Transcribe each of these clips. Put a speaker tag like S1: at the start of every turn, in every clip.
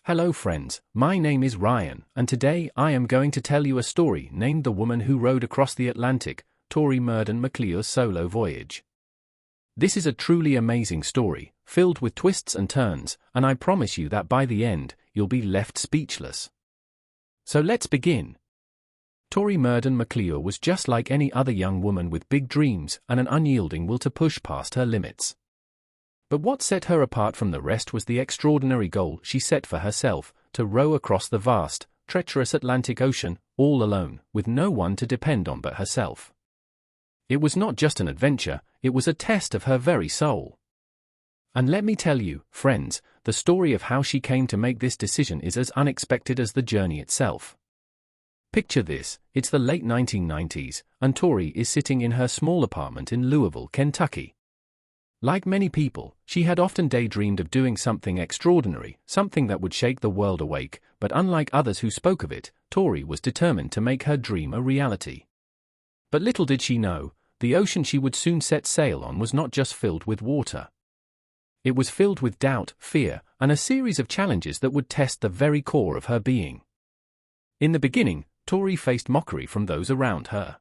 S1: Hello friends, my name is Ryan, and today I am going to tell you a story named The Woman Who Rode Across the Atlantic, Tori Murden McClure's solo voyage. This is a truly amazing story, filled with twists and turns, and I promise you that by the end, you'll be left speechless. So let's begin. Tori Murden McClure was just like any other young woman with big dreams and an unyielding will to push past her limits. But what set her apart from the rest was the extraordinary goal she set for herself, to row across the vast, treacherous Atlantic Ocean, all alone, with no one to depend on but herself. It was not just an adventure, it was a test of her very soul. And let me tell you, friends, the story of how she came to make this decision is as unexpected as the journey itself. Picture this, it's the late 1990s, and Tori is sitting in her small apartment in Louisville, Kentucky. Like many people, she had often daydreamed of doing something extraordinary, something that would shake the world awake, but unlike others who spoke of it, Tori was determined to make her dream a reality. But little did she know, the ocean she would soon set sail on was not just filled with water. It was filled with doubt, fear, and a series of challenges that would test the very core of her being. In the beginning, Tori faced mockery from those around her.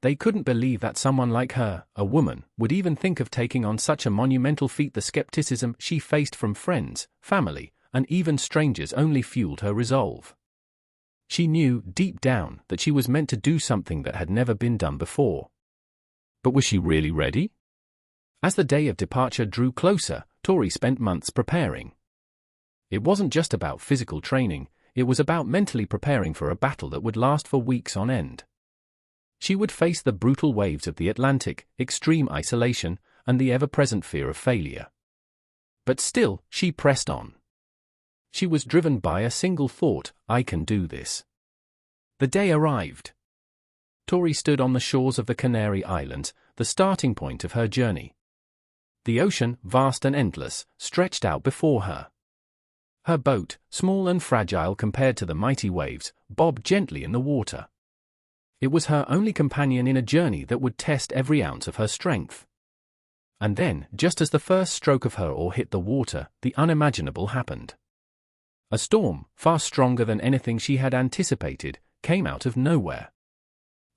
S1: They couldn't believe that someone like her, a woman, would even think of taking on such a monumental feat. The skepticism she faced from friends, family, and even strangers only fueled her resolve. She knew, deep down, that she was meant to do something that had never been done before. But was she really ready? As the day of departure drew closer, Tori spent months preparing. It wasn't just about physical training, it was about mentally preparing for a battle that would last for weeks on end. She would face the brutal waves of the Atlantic, extreme isolation, and the ever-present fear of failure. But still, she pressed on. She was driven by a single thought: I can do this. The day arrived. Tori stood on the shores of the Canary Islands, the starting point of her journey. The ocean, vast and endless, stretched out before her. Her boat, small and fragile compared to the mighty waves, bobbed gently in the water. It was her only companion in a journey that would test every ounce of her strength. And then, just as the first stroke of her oar hit the water, the unimaginable happened. A storm, far stronger than anything she had anticipated, came out of nowhere.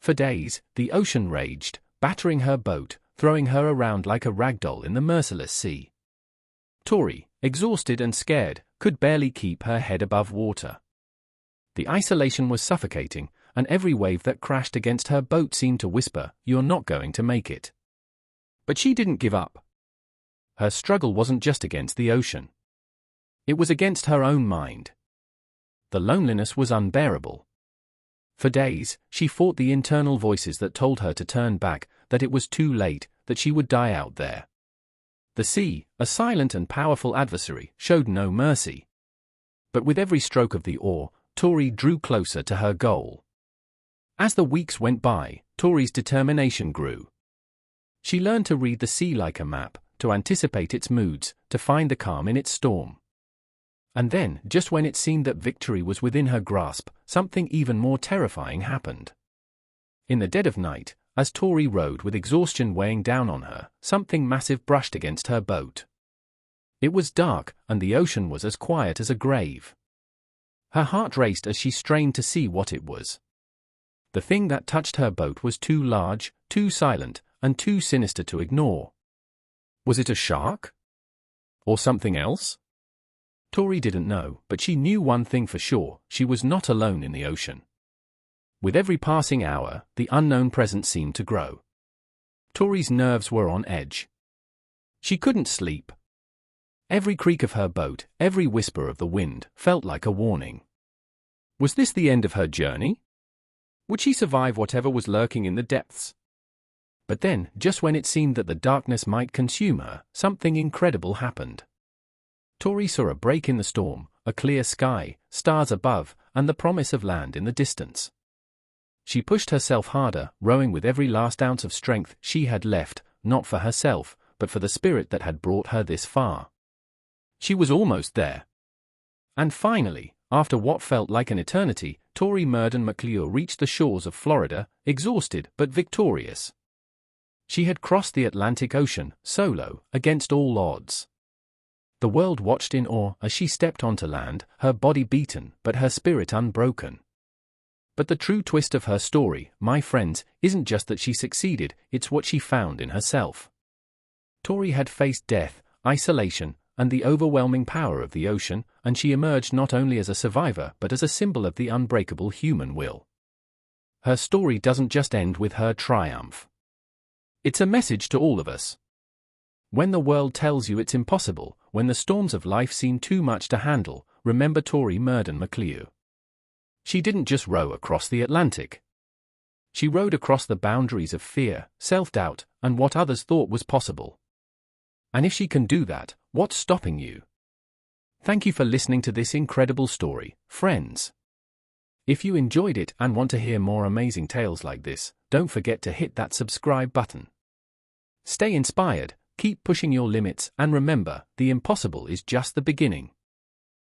S1: For days, the ocean raged, battering her boat, throwing her around like a rag doll in the merciless sea. Tori, exhausted and scared, could barely keep her head above water. The isolation was suffocating, and every wave that crashed against her boat seemed to whisper, "You're not going to make it." But she didn't give up. Her struggle wasn't just against the ocean. It was against her own mind. The loneliness was unbearable. For days, she fought the internal voices that told her to turn back, that it was too late, that she would die out there. The sea, a silent and powerful adversary, showed no mercy. But with every stroke of the oar, Tori drew closer to her goal. As the weeks went by, Tori's determination grew. She learned to read the sea like a map, to anticipate its moods, to find the calm in its storm. And then, just when it seemed that victory was within her grasp, something even more terrifying happened. In the dead of night, as Tori rowed with exhaustion weighing down on her, something massive brushed against her boat. It was dark, and the ocean was as quiet as a grave. Her heart raced as she strained to see what it was. The thing that touched her boat was too large, too silent, and too sinister to ignore. Was it a shark? Or something else? Tori didn't know, but she knew one thing for sure: she was not alone in the ocean. With every passing hour, the unknown presence seemed to grow. Tori's nerves were on edge. She couldn't sleep. Every creak of her boat, every whisper of the wind, felt like a warning. Was this the end of her journey? Would she survive whatever was lurking in the depths? But then, just when it seemed that the darkness might consume her, something incredible happened. Tori saw a break in the storm, a clear sky, stars above, and the promise of land in the distance. She pushed herself harder, rowing with every last ounce of strength she had left, not for herself, but for the spirit that had brought her this far. She was almost there. And finally, after what felt like an eternity, Tori Murden McClure reached the shores of Florida, exhausted but victorious. She had crossed the Atlantic Ocean, solo, against all odds. The world watched in awe as she stepped onto land, her body beaten, but her spirit unbroken. But the true twist of her story, my friends, isn't just that she succeeded, it's what she found in herself. Tori had faced death, isolation, and the overwhelming power of the ocean, and she emerged not only as a survivor but as a symbol of the unbreakable human will. Her story doesn't just end with her triumph. It's a message to all of us. When the world tells you it's impossible, when the storms of life seem too much to handle, remember Tori Murden McClure. She didn't just row across the Atlantic. She rowed across the boundaries of fear, self-doubt, and what others thought was possible. And if she can do that, what's stopping you? Thank you for listening to this incredible story, friends. If you enjoyed it and want to hear more amazing tales like this, don't forget to hit that subscribe button. Stay inspired, keep pushing your limits, and remember, the impossible is just the beginning.